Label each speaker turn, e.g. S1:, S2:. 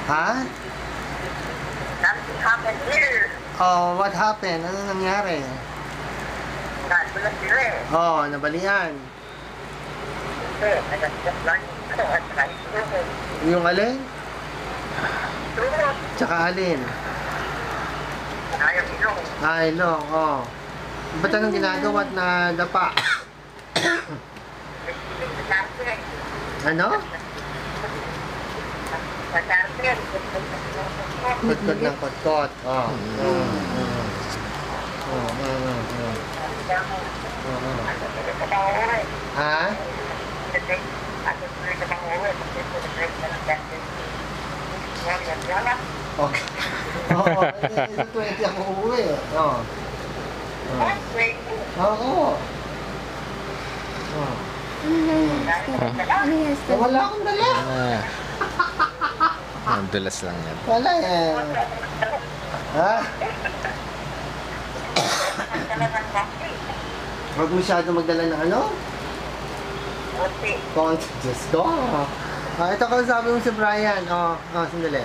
S1: Ha?
S2: Something happened here.
S1: Oh, what happened? Ano nangyari?
S2: Nagulat sila eh.
S1: Oh, nabalian.
S2: Kasi, nag-adjust lang at saka isulong.
S1: Yung alin?
S2: Isulong.
S1: Tsaka alin?
S2: Ayaw ilong.
S1: Ay, no, oh. Ba't anong ginagawa at nadapa? Ano?
S2: Sa charter.
S1: Kutkot ng kutkot. Oh. Ha? Okay. Oo, 20 ako uuwi. Oo. Oo. Wala akong dala.
S3: Ang dulas lang yan.
S1: Wala eh. Ha? Huwag masyado magdala ng ano? Konti. Diyos ko. Ito kausapin mo si Brian. Sandali.